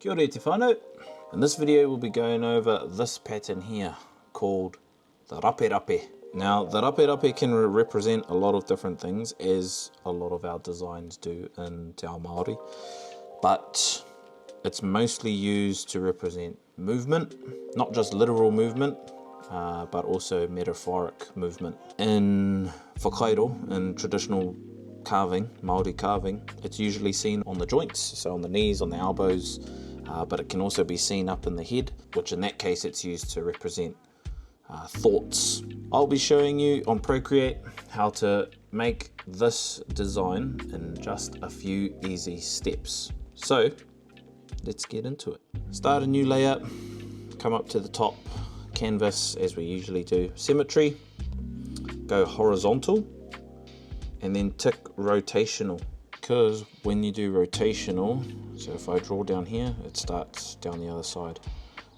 Kia ora te whānau. In this video we'll be going over this pattern here called the rape rape. Now the rape rape can represent a lot of different things, as a lot of our designs do in Te Ao Māori, but it's mostly used to represent movement, not just literal movement, but also metaphoric movement. In whakairo, in traditional carving, Māori carving, it's usually seen on the joints, so on the knees, on the elbows, but it can also be seen up in the head, which in that case it's used to represent thoughts. I'll be showing you on Procreate how to make this design in just a few easy steps. So let's get into it. Start a new layer, come up to the top canvas as we usually do, symmetry, go horizontal, and then tick rotational, because when you do rotational, so if I draw down here, it starts down the other side,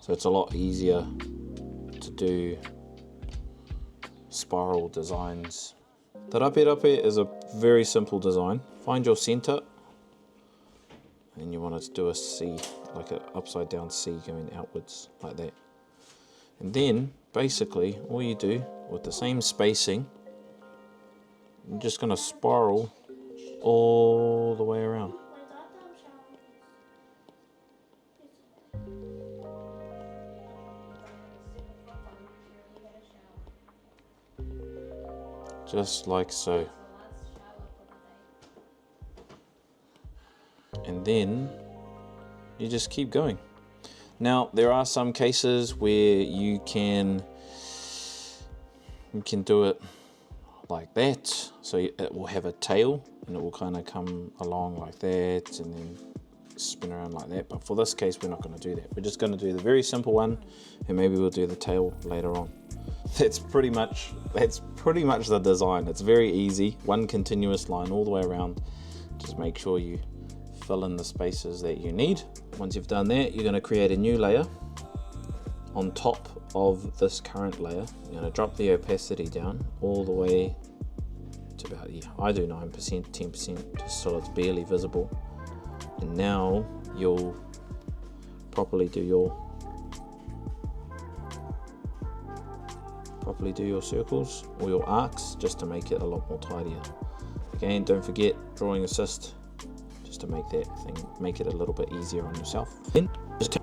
so it's a lot easier to do spiral designs. The rape rape is a very simple design. Find your center, and you want to do a C, like an upside down C going outwards like that. And then basically all you do with the same spacing, you're just going to spiral all the way around. Just like so. And then you just keep going. Now there are some cases where you can do it like that, so it will have a tail and it will kind of come along like that and then spin around like that, but for this case we're not going to do that. We're just going to do the very simple one, and maybe we'll do the tail later on. That's pretty much the design. It's very easy, one continuous line all the way around. Just make sure you fill in the spaces that you need. Once you've done that, you're going to create a new layer on top of this current layer. You're going to drop the opacity down all the way to about, I do 9%, 10%, just so it's barely visible. And now you'll properly do your circles or your arcs, just to make it a lot more tidier. Again, don't forget drawing assist, just to make that thing, make it a little bit easier on yourself. Then just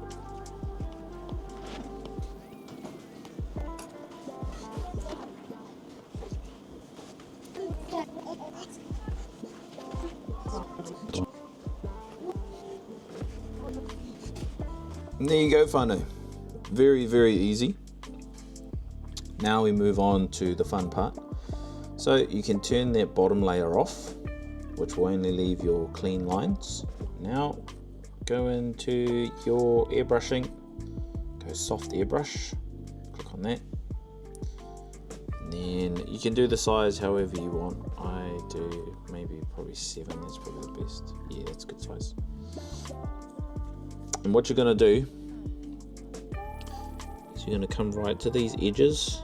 and there you go, whānau. Very, very easy. Now we move on to the fun part. So you can turn that bottom layer off, which will only leave your clean lines. Now go into your airbrushing, go soft airbrush, click on that. And then you can do the size however you want. I do probably 7, that's probably the best. Yeah, that's a good size. And what you're going to do is you're going to come right to these edges.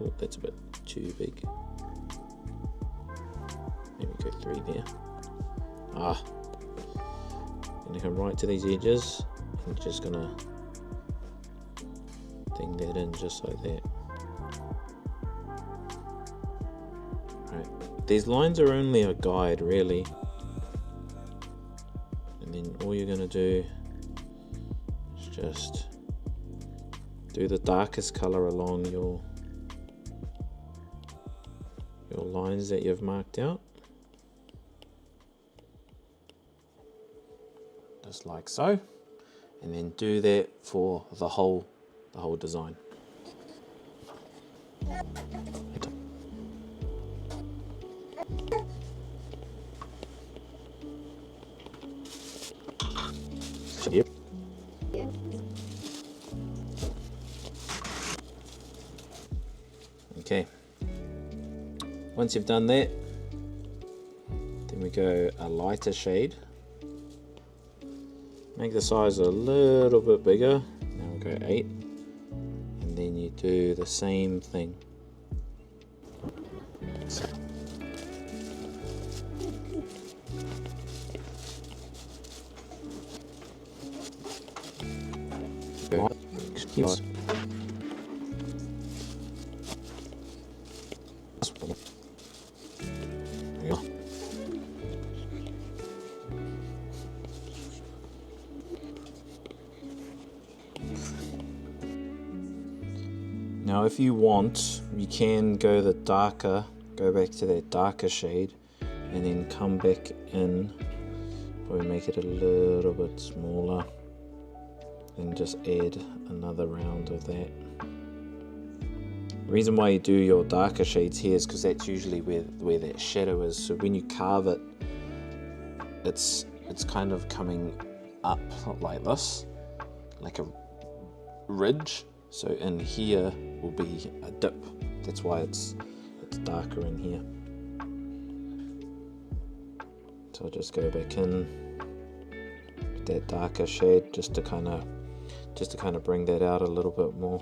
Oh, that's a bit too big. Maybe go 3 there. Going to come right to these edges and just going to thing that in just like that. Right. These lines are only a guide, really. And then all you're going to do is just do the darkest color along your lines that you've marked out, just like so, and then do that for the whole design. Yep. Okay. Once you've done that, then we go a lighter shade. Make the size a little bit bigger. Now we'll go 8. And then you do the same thing. Excuse. Yeah. Now if you want, you can go back to that darker shade and then come back in, probably make it a little bit smaller and just add another round of that. The reason why you do your darker shades here is because that's usually where that shadow is, so when you carve it, it's kind of coming up like this, like a ridge. So in here will be a dip. That's why it's darker in here. So I'll just go back in with that darker shade just to kind of bring that out a little bit more.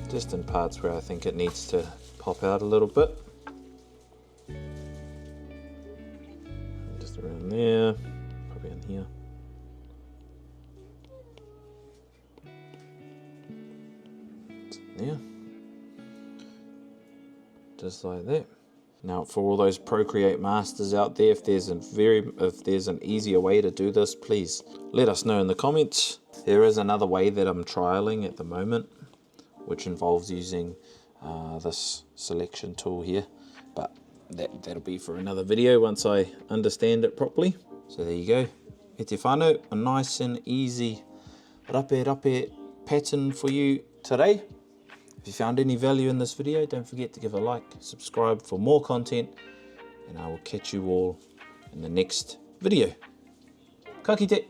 Just in parts where I think it needs to pop out a little bit. Just around there, probably in here. There, just like that. Now for all those Procreate masters out there, if there's an easier way to do this, please let us know in the comments. There is another way that I'm trialing at the moment, which involves using this selection tool here, but that'll be for another video once I understand it properly. So there you go, e te whānau, a nice and easy rape pattern for you today. If you found any value in this video, don't forget to give a like, subscribe for more content, and I will catch you all in the next video. Ka kite!